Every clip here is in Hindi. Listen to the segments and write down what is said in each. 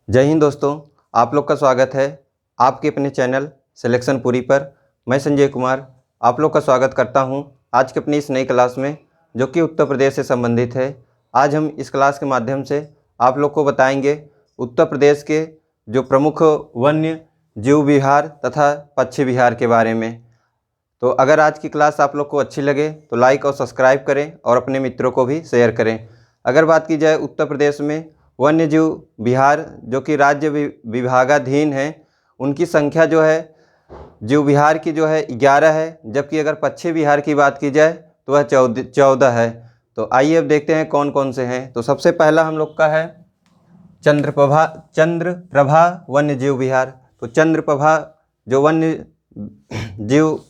जय हिंद दोस्तों, आप लोग का स्वागत है आपके अपने चैनल सिलेक्शन पूरी पर। मैं संजय कुमार आप लोग का स्वागत करता हूं आज की अपनी इस नई क्लास में, जो कि उत्तर प्रदेश से संबंधित है। आज हम इस क्लास के माध्यम से आप लोग को बताएंगे उत्तर प्रदेश के जो प्रमुख वन्य जीव विहार तथा पक्षी विहार के बारे में। तो अगर आज की क्लास आप लोग को अच्छी लगे तो लाइक और सब्सक्राइब करें और अपने मित्रों को भी शेयर करें। अगर बात की जाए उत्तर प्रदेश में वन्य जीव विहार जो कि राज्य विभागाधीन है, उनकी संख्या जो है जीव विहार की जो है 11 है, जबकि अगर पक्षी विहार की बात की जाए तो वह 14 है। तो आइए अब देखते हैं कौन कौन से हैं। तो सबसे पहला हम लोग का है चंद्रप्रभा वन्य जीव विहार। तो चंद्रप्रभा जो वन्य जीव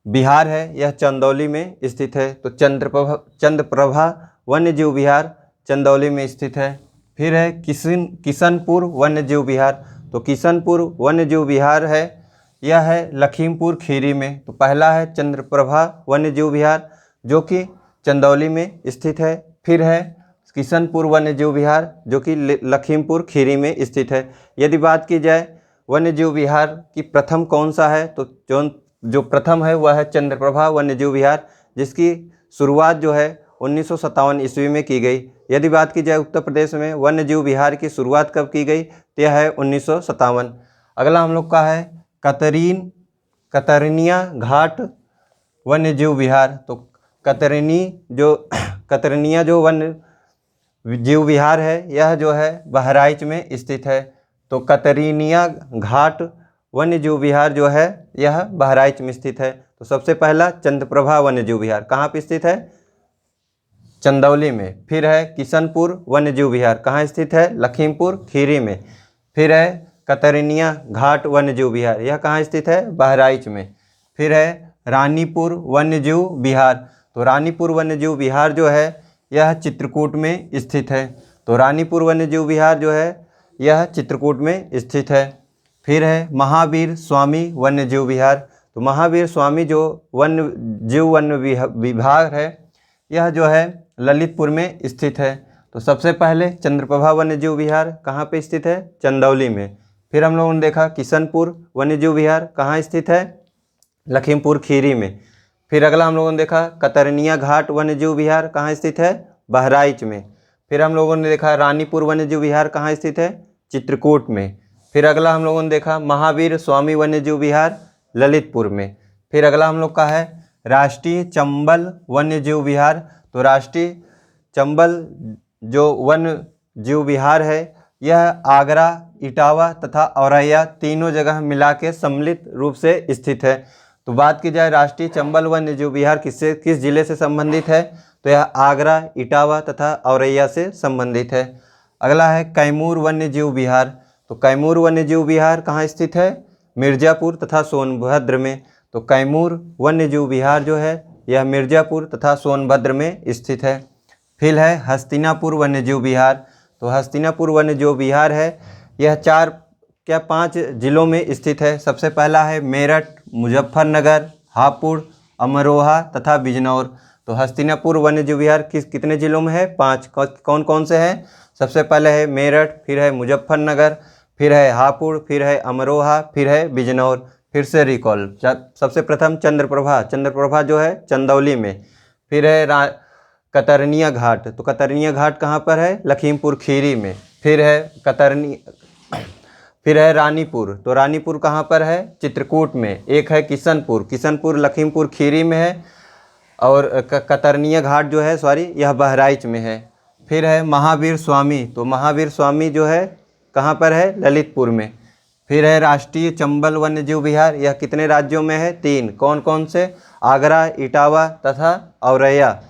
विहार है यह चंदौली में स्थित है। तो चंद्रप्रभा वन्य जीव विहार चंदौली में स्थित है। फिर है किशनपुर वन्य जीव विहार। तो किशनपुर वन्य जीव विहार है यह है लखीमपुर खीरी में। तो पहला है चंद्रप्रभा वन्य जीव विहार जो कि चंदौली में स्थित है। फिर है किशनपुर वन्य जीव विहार जो कि लखीमपुर खीरी में स्थित है। यदि बात की जाए वन्य जीव विहार की प्रथम कौन सा है, तो जो प्रथम है वह है चंद्रप्रभा वन्य जीव विहार, जिसकी शुरुआत जो है 1957 ईस्वी में की गई। यदि बात की जाए उत्तर प्रदेश में वन्य जीव विहार की शुरुआत कब की गई, तो यह है 1957। अगला हम लोग का है कतरनिया घाट वन्य जीव विहार। तो कतरनिया जो वन्य जीव विहार है यह जो है बहराइच में स्थित है। तो कतरनिया घाट वन्य जीव विहार जो है यह बहराइच में स्थित है। तो सबसे पहला चंद्रप्रभा वन्य जीव विहार कहाँ पे स्थित है, चंदौली में। फिर है किशनपुर वन्य जीव विहार कहाँ स्थित है, लखीमपुर खीरी में। फिर है कतरनिया घाट वन्य जीव विहार, यह कहाँ स्थित है, बहराइच में। फिर है रानीपुर वन्य जीव विहार। तो रानीपुर वन्य जीव विहार जो है यह चित्रकूट में स्थित है। तो रानीपुर वन्य जीव विहार जो है यह चित्रकूट में स्थित है। फिर है महावीर स्वामी वन्य जीव विहार। तो महावीर स्वामी जो वन्य विभाग है यह जो है ललितपुर में स्थित है। तो सबसे पहले चंद्रप्रभा वन्य जीव विहार कहाँ पे स्थित है, चंदौली में। फिर हम लोगों ने देखा किशनपुर वन्य जीव विहार कहाँ स्थित है, लखीमपुर खीरी में। फिर अगला हम लोगों ने देखा कतरनिया घाट वन्य जीव विहार कहाँ स्थित है, बहराइच में। फिर हम लोगों ने देखा रानीपुर वन्य जीव विहार कहाँ स्थित है, चित्रकूट में। फिर अगला हम लोगों ने देखा महावीर स्वामी वन्य जीव विहार ललितपुर में। फिर अगला हम लोग का है राष्ट्रीय चंबल वन्य जीव विहार। तो राष्ट्रीय चंबल जो वन्य जीव विहार है यह आगरा, इटावा तथा औरैया तीनों जगह मिला के सम्मिलित रूप से स्थित है। तो बात की जाए राष्ट्रीय चंबल वन्य जीव विहार किस जिले से संबंधित है, तो यह आगरा, इटावा तथा औरैया से संबंधित है। अगला है कैमूर वन्य जीव विहार। तो कैमूर वन्य जीव विहार कहाँ स्थित है, मिर्ज़ापुर तथा सोनभद्र में। तो कैमूर वन्य जीव विहार जो है यह मिर्ज़ापुर तथा सोनभद्र में स्थित है। फिर है हस्तिनापुर वन्य जीव विहार। तो हस्तिनापुर वन्य जीव विहार है यह 5 जिलों में स्थित है। सबसे पहला है मेरठ, मुजफ्फरनगर, हापुड़, अमरोहा तथा बिजनौर। तो हस्तिनापुर वन्य जीव विहार कितने जिलों में है, 5। कौन कौन से हैं, सबसे पहले है मेरठ, फिर है मुजफ्फरनगर, फिर है हापुड़, फिर है अमरोहा, फिर है बिजनौर। फिर से रिकॉल, सबसे प्रथम चंद्रप्रभा जो है चंदौली में। फिर है कतरनिया घाट। तो कतरनिया घाट कहाँ पर है, लखीमपुर खीरी में। फिर है रानीपुर। तो रानीपुर कहाँ पर है, चित्रकूट में। एक है किशनपुर लखीमपुर खीरी में है। और कतरनिया घाट जो है यह बहराइच में है। फिर है महावीर स्वामी। तो महावीर स्वामी जो है कहाँ पर है, ललितपुर में। फिर है राष्ट्रीय चंबल वन्य जीव विहार, यह कितने राज्यों में है, 3। कौन कौन से, आगरा, इटावा तथा औरैया।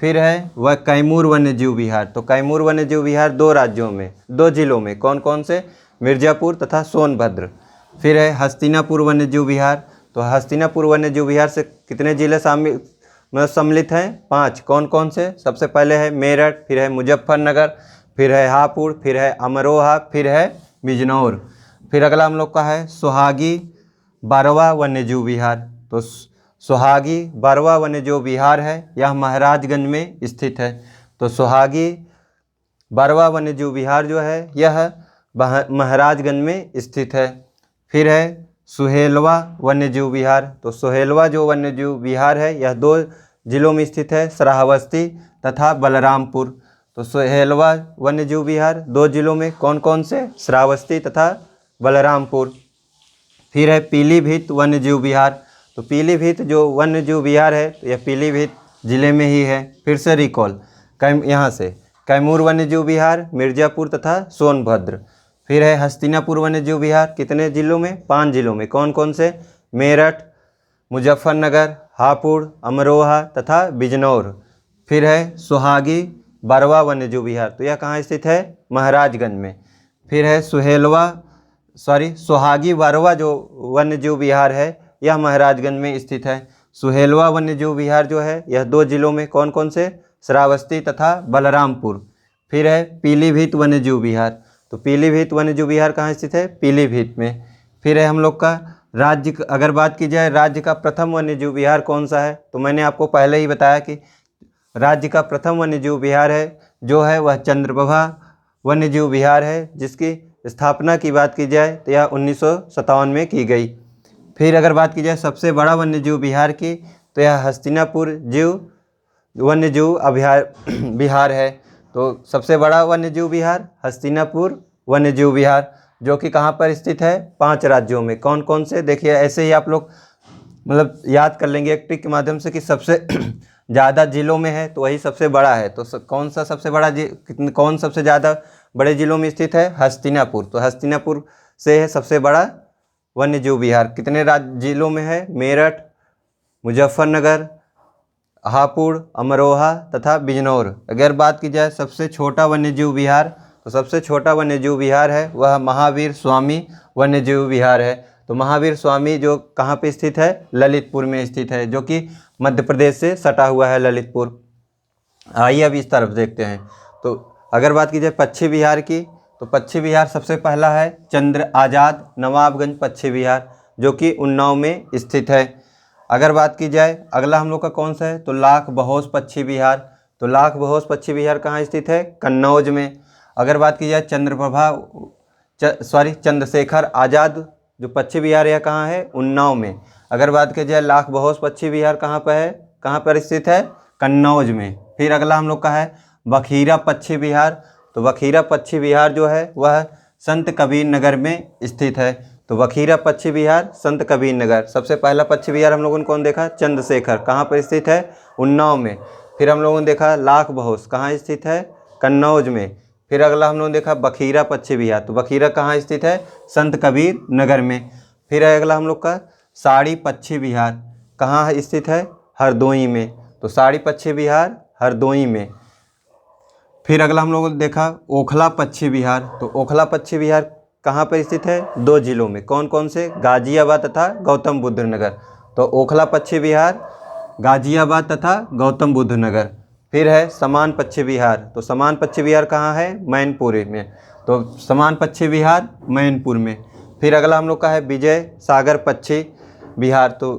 फिर है वह कैमूर वन्य जीव विहार। तो कैमूर वन्य जीव विहार 2 जिलों में। कौन कौन से, मिर्ज़ापुर तथा सोनभद्र। फिर है हस्तिनापुर वन्य जीव विहार। तो हस्तिनापुर वन्य जीव विहार से कितने जिले सम्मिलित हैं, 5। कौन कौन से, सबसे पहले है मेरठ, फिर है मुजफ्फरनगर, फिर है हापुड़, फिर है अमरोहा, फिर है बिजनौर। फिर अगला हम लोग का है सोहागी बारवा वन्य जीव विहार। तो सोहागी बारवा वन्य जीव विहार है यह महाराजगंज में स्थित है। तो सोहागी बारवा वन्य जीव विहार जो है यह महाराजगंज में स्थित है। फिर है सुहेलवा वन्यजीव विहार। तो सुहेलवा जो वन्यजीव विहार है यह 2 जिलों में स्थित है, श्रावस्ती तथा बलरामपुर। तो सुहेलवा वन्यजीव विहार 2 जिलों में कौन कौन से? श्रावस्ती तथा बलरामपुर। फिर है पीलीभीत वन्यजीव विहार। तो पीलीभीत जो वन्यजीव विहार है तो यह पीलीभीत जिले में ही है। फिर से रिकॉल यहाँ से कैमूर वन्यजीव विहार, मिर्ज़ापुर तथा सोनभद्र। फिर है हस्तिनापुर वन्यजीव विहार, कितने जिलों में? 5 जिलों में। कौन कौन से? मेरठ, मुजफ्फरनगर, हापुड़, अमरोहा तथा बिजनौर। फिर है सुहागी बरवा वन्यजीव विहार। तो यह कहाँ स्थित है? महाराजगंज में। फिर है सुहागी बरवा जो वन्यजीव विहार है यह महाराजगंज में स्थित है। सुहेलवा वन्यजीव विहार जो है यह 2 जिलों में कौन कौन से? श्रावस्ती तथा बलरामपुर। फिर है पीलीभीत वन्यजीव विहार। तो पीलीभीत वन्यजीव विहार कहाँ स्थित है? पीलीभीत में। फिर है हम लोग का राज्य, अगर बात की जाए राज्य का प्रथम वन्यजीव विहार कौन सा है, तो मैंने आपको पहले ही बताया कि राज्य का प्रथम वन्यजीव विहार है जो है वह चंद्रप्रभा वन्यजीव विहार है, जिसकी स्थापना की बात की जाए तो यह 1957 में की गई। फिर अगर बात की जाए सबसे बड़ा वन्यजीव विहार की, तो यह हस्तिनापुर वन्यजीव विहार है। तो सबसे बड़ा वन्यजीव विहार हस्तिनापुर वन्यजीव विहार, जो कि कहाँ पर स्थित है? 5 राज्यों में। कौन कौन से? देखिए ऐसे ही आप लोग मतलब याद कर लेंगे एक ट्रिक के माध्यम से कि सबसे ज़्यादा जिलों में है तो वही सबसे बड़ा है। तो कौन सा सबसे बड़ा कौन सबसे ज़्यादा बड़े जिलों में स्थित है? हस्तिनापुर। तो हस्तिनापुर से है सबसे बड़ा वन्यजीव विहार। कितने जिलों में है? मेरठ, मुजफ्फरनगर, हापुड़, अमरोहा तथा बिजनौर। अगर बात की जाए सबसे छोटा वन्यजीव विहार, तो सबसे छोटा वन्यजीव विहार है वह महावीर स्वामी वन्यजीव विहार है। तो महावीर स्वामी जो कहाँ पे स्थित है? ललितपुर में स्थित है, जो कि मध्य प्रदेश से सटा हुआ है ललितपुर। आइए अब इस तरफ देखते हैं। तो अगर बात की जाए पश्चिम बिहार की, तो पश्चिम बिहार सबसे पहला है चंद्र आज़ाद नवाबगंज पश्चिम बिहार, जो कि उन्नाव में स्थित है। अगर बात की जाए अगला हम लोग का कौन सा है, तो लाख बहौस पश्चिम बिहार। तो लाख बहौस पश्चिम बिहार कहाँ स्थित है? कन्नौज में। अगर बात की जाए चंद्रशेखर आज़ाद जो पश्चिम बिहार यह कहाँ है? उन्नाव में। अगर बात की जाए लाख बहौस पश्चिम बिहार कहाँ पर है? कहाँ पर स्थित है? कन्नौज में। फिर अगला हम लोग का है बखीरा पश्चिम बिहार। तो बखीरा पश्चिम बिहार जो है वह संत कबीर नगर में स्थित है। तो बखीरा पश्चिम बिहार संत कबीर नगर। सबसे पहला पश्चिम बिहार हम लोगों ने कौन देखा? चंद्रशेखर, कहाँ पर स्थित है? उन्नाव में। फिर हम लोगों ने देखा लाख बहौस कहाँ स्थित है? कन्नौज में। फिर अगला हम लोगों ने देखा बखीरा पश्चिम बिहार। तो बखीरा कहाँ स्थित है? संत कबीर नगर में। फिर अगला हम लोग का साड़ी पश्चिम बिहार कहाँ स्थित है? हरदोई में। तो साड़ी पश्चिम बिहार हरदोई में। फिर अगला हम लोगों ने देखा ओखला पश्चिम बिहार। तो ओखला पश्चिम बिहार कहाँ पर स्थित है? 2 जिलों में। कौन कौन से? गाजियाबाद तथा गौतम बुद्ध नगर। तो ओखला पश्चिम बिहार गाजियाबाद तथा गौतम बुद्ध नगर। फिर है समान पश्चिम बिहार। तो समान पश्चिम बिहार कहाँ है? मैनपुरी में। तो समान पश्चिम बिहार मैनपुर में। फिर अगला हम लोग का है विजय सागर पश्चिम बिहार। तो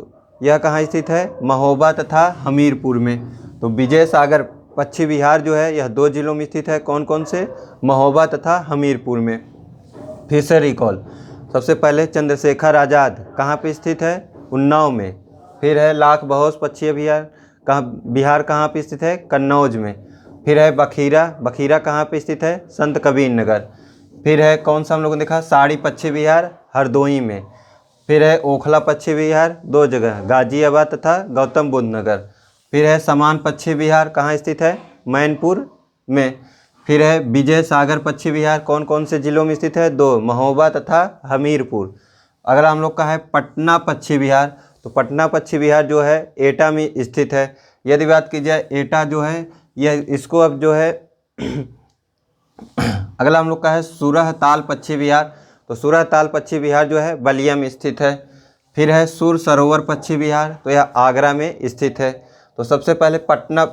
यह कहाँ स्थित है? महोबा तथा हमीरपुर में। तो विजय सागर पश्चिम बिहार जो है यह 2 जिलों में स्थित है। कौन कौन से? महोबा तथा हमीरपुर में। फिर से रिकॉल, सबसे पहले चंद्रशेखर आज़ाद कहाँ पे स्थित है? उन्नाव में। फिर है लाख बहौस पश्चिम बिहार कहाँ पे स्थित है? कन्नौज में। फिर है बखीरा कहाँ पे स्थित है? संत कबीर नगर। फिर है कौन सा हम लोगों ने देखा? साड़ी पश्चिम बिहार हरदोई में। फिर है ओखला पश्चिम बिहार 2 जगह, गाजियाबाद तथा गौतम बुद्ध नगर। फिर है समान पश्चिम बिहार कहाँ स्थित है? मैनपुर में। फिर है विजय सागर पश्चिम बिहार कौन कौन से जिलों में स्थित है? 2, महोबा तथा हमीरपुर। अगला हम लोग का है पटना पश्चिम बिहार। तो पटना पश्चिम बिहार जो है एटा में स्थित है। यदि बात की जाए एटा जो है यह इसको अब जो है अगला हम लोग का है सूरहताल पश्चिम बिहार। तो सूरहताल पश्चिम बिहार जो है बलिया में स्थित है। फिर है सुर सरोवर पश्चिम बिहार। तो यह आगरा में स्थित है। तो सबसे पहले पटना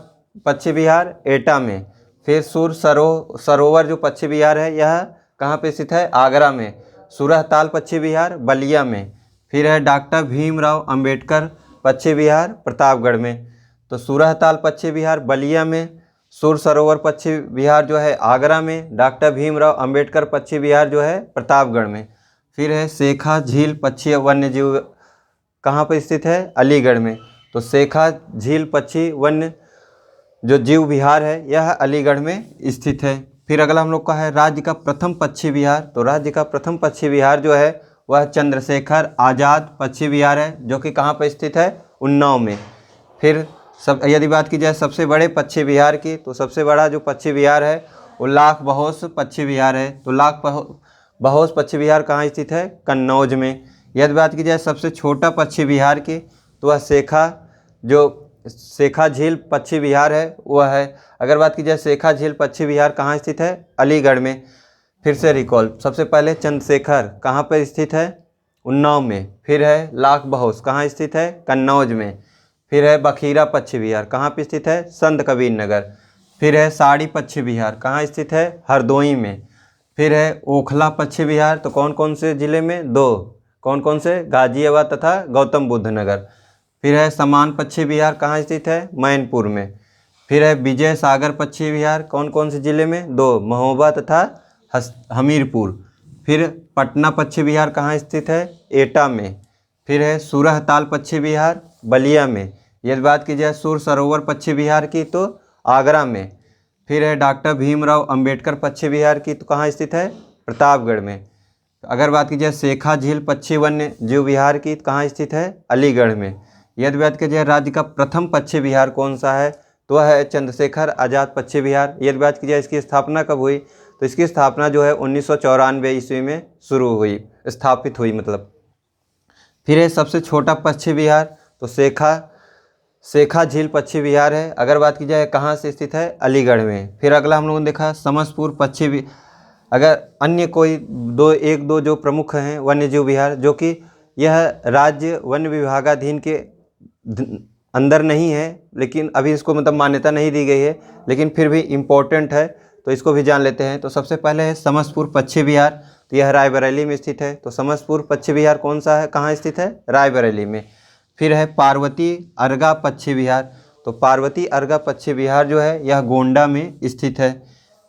पश्चिम बिहार एटा में। फिर सुर सरोवर जो पश्चिम बिहार है यह कहाँ पे स्थित है? आगरा में। सूरहताल पश्चिम बिहार बलिया में। फिर है डॉक्टर भीमराव अंबेडकर पश्चिम बिहार प्रतापगढ़ में। तो सूरहताल पश्चिम बिहार बलिया में, सुर सरोवर पक्षी विहार जो है आगरा में, डॉक्टर भीमराव अंबेडकर पक्षी विहार जो है प्रतापगढ़ में। फिर है शेखा झील पक्षी वन्य जीव कहाँ पर स्थित है? अलीगढ़ में। तो शेखा झील पक्षी वन्य जो जीव विहार है यह अलीगढ़ में स्थित है। फिर अगला हम लोग का है राज्य का प्रथम पक्षी विहार। तो राज्य का प्रथम पक्षी विहार जो है वह चंद्रशेखर आज़ाद पक्षी विहार है, जो कि कहाँ पर स्थित है? उन्नाव में। फिर यदि बात की जाए सबसे बड़े पक्षी विहार की, तो सबसे बड़ा जो पक्षी विहार है वो लाख बहोश पक्षी विहार है। तो लाख बहोश पक्षी विहार कहाँ स्थित है? कन्नौज में। यदि बात की जाए सबसे छोटा पक्षी विहार की, तो वह शेखा झील पक्षी विहार है वह है। अगर बात की जाए शेखा झील पक्षी विहार कहाँ स्थित है? अलीगढ़ में। फिर से रिकॉल, सबसे पहले चंद्रशेखर कहाँ पर स्थित है? उन्नाव में। फिर है लाख बहोश कहाँ स्थित है? कन्नौज में। फिर है बखीरा पक्षी विहार कहाँ पर स्थित है? संत कबीर नगर। फिर है साड़ी पक्षी विहार कहाँ स्थित है? हरदोई में। फिर है ओखला पक्षी विहार, तो कौन कौन से ज़िले में? 2। कौन कौन से? गाजियाबाद तथा गौतम बुद्ध नगर। फिर है समान पक्षी विहार कहाँ स्थित है? मैनपुर में। फिर है विजय सागर पक्षी विहार कौन कौन से ज़िले में? 2, महोबा तथा हमीरपुर। फिर पटना पक्षी विहार कहाँ स्थित है? एटा में। फिर है सूरहताल पक्षी विहार बलिया में। यदि बात की जाए सुर सरोवर पक्षी विहार की, तो आगरा में। फिर है डॉक्टर भीमराव अंबेडकर पक्षी विहार की, तो कहाँ स्थित है? प्रतापगढ़ में। अगर बात की जाए शेखा झील पक्षी वन्य जीव विहार की, तो कहाँ स्थित है? अलीगढ़ में। यदि बात की जाए राज्य का प्रथम पक्षी विहार कौन सा है, तो वह है चंद्रशेखर आज़ाद पक्षी विहार। यदि बात की जाए इसकी स्थापना कब हुई, तो इसकी स्थापना जो है 1994 ईस्वी में स्थापित हुई मतलब। फिर है सबसे छोटा पक्षी विहार, तो शेखा झील पक्षी विहार है। अगर बात की जाए कहाँ से स्थित है? अलीगढ़ में। फिर अगला हम लोगों ने देखा समसपुर पक्षी अगर अन्य कोई एक दो जो प्रमुख हैं वन्य जीव विहार, जो कि यह राज्य वन विभागाधीन के अंदर नहीं है, लेकिन अभी इसको मतलब मान्यता नहीं दी गई है, लेकिन फिर भी इम्पोर्टेंट है, तो इसको भी जान लेते हैं। तो सबसे पहले है समसपुर पक्षी विहार, तो यह रायबरेली में स्थित है। तो समसपुर पक्षी विहार कौन सा है, कहाँ स्थित है? रायबरेली में। फिर है पार्वती अर्गा पक्षी विहार, तो पार्वती अर्गा पक्षी विहार जो है यह गोंडा में स्थित है।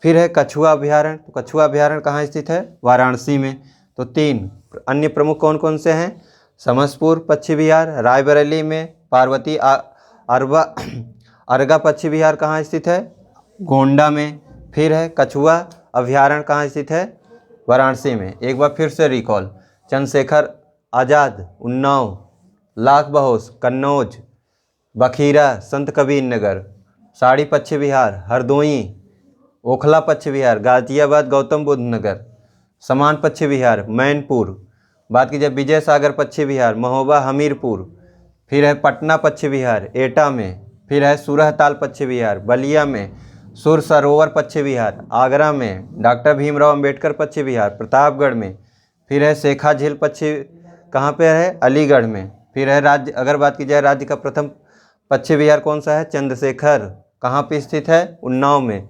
फिर है कछुआ अभ्यारण्य, तो कछुआ अभ्यारण्य कहाँ स्थित है? वाराणसी में। तो 3 अन्य प्रमुख कौन कौन से हैं? समसपुर पक्षी विहार रायबरेली में, पार्वती अर्गा पक्षी विहार कहाँ स्थित है? गोंडा में। फिर है कछुआ अभ्यारण्य कहाँ स्थित है? वाराणसी में। एक बार फिर से रिकॉल, चंद्रशेखर आज़ाद उन्नाव, लाख बहोश कन्नौज, बखीरा संत कबीर नगर, साड़ी पक्षी विहार हरदोई, ओखला पक्षी विहार गाजियाबाद गौतम बुद्ध नगर, समान पक्षी विहार मैनपुर। बात की जाए विजय सागर पक्षी विहार महोबा हमीरपुर। फिर है पटना पक्षी विहार एटा में। फिर है सूरहताल पक्षी विहार बलिया में। सुर सरोवर पक्षी विहार आगरा में। डॉक्टर भीमराव अंबेडकर पक्षी विहार प्रतापगढ़ में। फिर है शेखा झील पक्षी कहाँ पे है? अलीगढ़ में। फिर है राज्य, अगर बात की जाए राज्य का प्रथम पक्षी विहार कौन सा है? चंद्रशेखर, कहाँ पे स्थित है? उन्नाव में।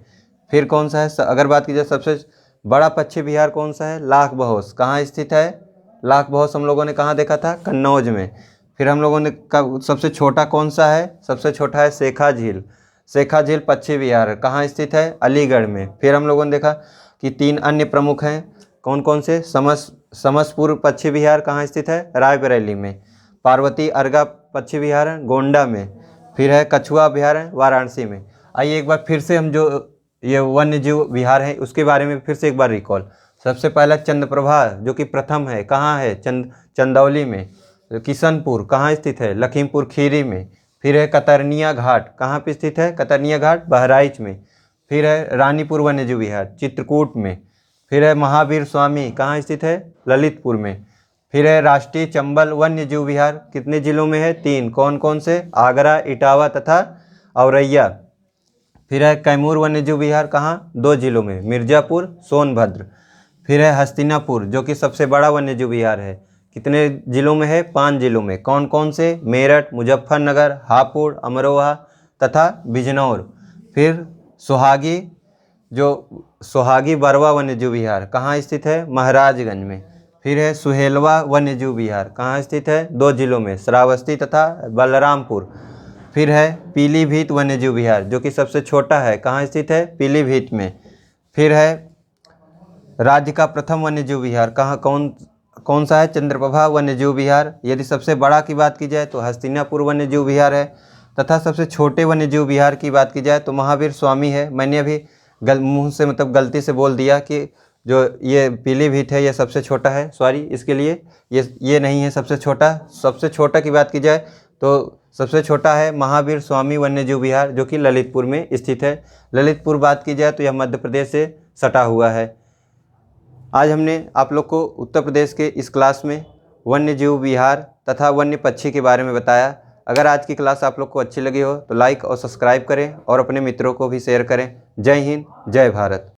फिर कौन सा है? अगर बात की जाए सबसे बड़ा पक्षी विहार कौन सा है? लाख बहोश, कहाँ स्थित है? लाख बहोश हम लोगों ने कहाँ देखा था? कन्नौज में। फिर हम लोगों ने सबसे छोटा कौन सा है? सबसे छोटा है शेखा झील। शेखा झील पक्षी विहार कहाँ स्थित है? अलीगढ़ में। फिर हम लोगों ने देखा कि 3 अन्य प्रमुख हैं, कौन कौन से? समसपुर पक्षी विहार कहाँ स्थित है? रायबरेली में। पार्वती अर्गा पक्षी विहार गोंडा में। फिर है कछुआ अभ्यारण्य वाराणसी में। आइए एक बार फिर से हम जो ये वन्य जीव विहार है उसके बारे में फिर से एक बार रिकॉल। सबसे पहला चंद्रप्रभा जो कि प्रथम है, कहाँ है? चंदौली में। किशनपुर कहाँ स्थित है? लखीमपुर खीरी में। फिर है कतरनिया घाट, कहाँ पे स्थित है? कतरनिया घाट बहराइच में। फिर है रानीपुर वन्य जीव विहार चित्रकूट में। फिर है महावीर स्वामी, कहाँ स्थित है? ललितपुर में। फिर है राष्ट्रीय चंबल वन्य जीव विहार, कितने जिलों में है? 3, कौन कौन से? आगरा, इटावा तथा औरैया। फिर है कैमूर वन्य जीव विहार, कहाँ? 2 जिलों में, मिर्ज़ापुर, सोनभद्र। फिर है हस्तिनापुर जो कि सबसे बड़ा वन्य जीव विहार है, कितने जिलों में है? 5 जिलों में, कौन कौन से? मेरठ, मुजफ्फरनगर, हापुड़, अमरोहा तथा बिजनौर। फिर सोहागी बरवा वन्य जीव विहार कहाँ स्थित है? महाराजगंज में। फिर है सुहेलवा वन्य जीव विहार, कहाँ स्थित है? 2 जिलों में, श्रावस्ती तथा बलरामपुर। फिर है पीलीभीत वन्यजीव विहार जो कि सबसे छोटा है, कहाँ स्थित है? पीलीभीत में। फिर है राज्य का प्रथम वन्यजीव विहार, कहाँ कौन सा है? चंद्रप्रभा वन्यजीव विहार। यदि सबसे बड़ा की बात की जाए तो हस्तिनापुर वन्यजीव विहार है, तथा सबसे छोटे वन्यजीव विहार की बात की जाए तो महावीर स्वामी है। मैंने अभी मुंह से मतलब गलती से बोल दिया कि जो ये पीलीभीत है ये सबसे छोटा है, सॉरी इसके लिए, ये नहीं है सबसे छोटा। सबसे छोटा की बात की जाए तो सबसे छोटा है महावीर स्वामी वन्यजीव विहार जो कि ललितपुर में स्थित है। ललितपुर बात की जाए तो यह मध्य प्रदेश से सटा हुआ है। आज हमने आप लोग को उत्तर प्रदेश के इस क्लास में वन्यजीव विहार तथा वन्य पक्षी के बारे में बताया। अगर आज की क्लास आप लोग को अच्छी लगी हो तो लाइक और सब्सक्राइब करें और अपने मित्रों को भी शेयर करें। जय हिंद, जय भारत।